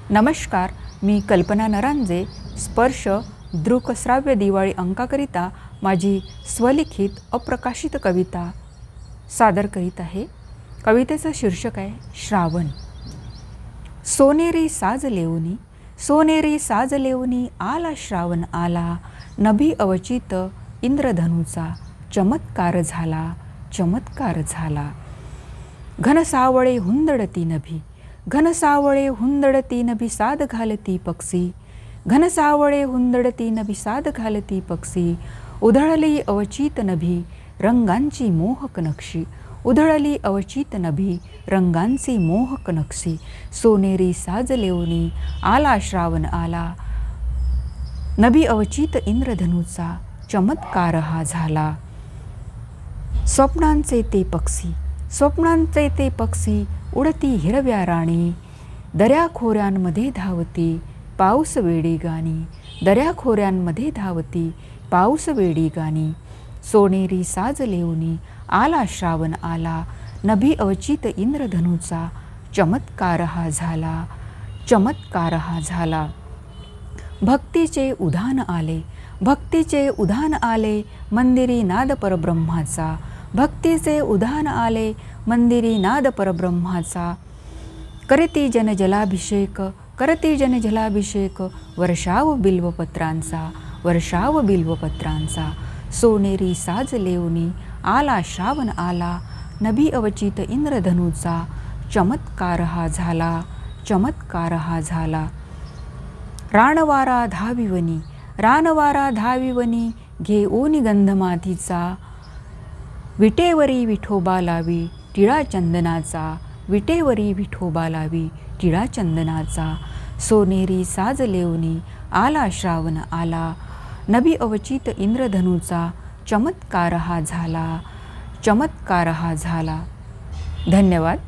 नमस्कार, मी कल्पना नरांजे स्पर्श दृकश्राव्य दिवाळी अंकाकरिता माझी स्वलिखित अप्रकाशित कविता सादर करीत आहे। कवितेचं शीर्षक आहे श्रावण। सोनेरी साज लेऊनी, सोनेरी साज लेऊनी आला श्रावण आला, नभी अवचित इंद्रधनुचा चमत्कार झाला, चमत्कार झाला। घनसावळे हुंदडती नभी, घनसावळे हुंदडती नभी साद घालती पक्षी, घनसावळे हुंदडती नभी साद घालती पक्षी। उधळली अवचित नभी रंगांची मोहक नक्षी, उधळली अवचित नभी रंगांची मोहक नक्षी। सोनेरी साज लेऊनी आला श्रावण आला, नभी अवचित इंद्रधनुचा चमत्कार हा झाला। स्वप्नांचे ते पक्षी, स्वप्नांचे ते पक्षी उडती हिरव्या राणी, दऱ्याखोऱ्यांमध्ये धावती पाऊस वेडी गाणी, दऱ्याखोऱ्यांमध्ये धावती पाऊस वेडी गाणी। सोनेरी साज लेऊनी आला श्रावण आला, नभी अवचित इंद्रधनुचा चमत्कार हा झाला, चमत्कार हा झाला। भक्तीचे उधान आले, भक्तीचे उधान आले मंदिरी नाद परब्रह्माचा, भक्तीचे उधान आले मंदिरी नाद परब्रह्माचा। करती जन जलाभिषेक, करती जन जलाभिषेक वर्षाव बिल्वपत्रांचा, वर्षाव बिल्वपत्रांचा। सोनेरी साज लेऊनी आला श्रावण आला, नभी अवचित इंद्रधनुचा चमत्कार हा झाला, चमत्कार हा झाला। रानवारा धाविवनी, रानवारा धाविवनी घेऊनी गंधमातीचा, विटेवरी विठोबा लावी टिळा चंदनाचा, विटेवरी विठोबा लावी टिळा चंदनाचा। सोनेरी साज लेऊनी आला श्रावण आला, नभी अवचित इंद्रधनुचा चमत्कार हा झाला, चमत्कार हा झाला। धन्यवाद।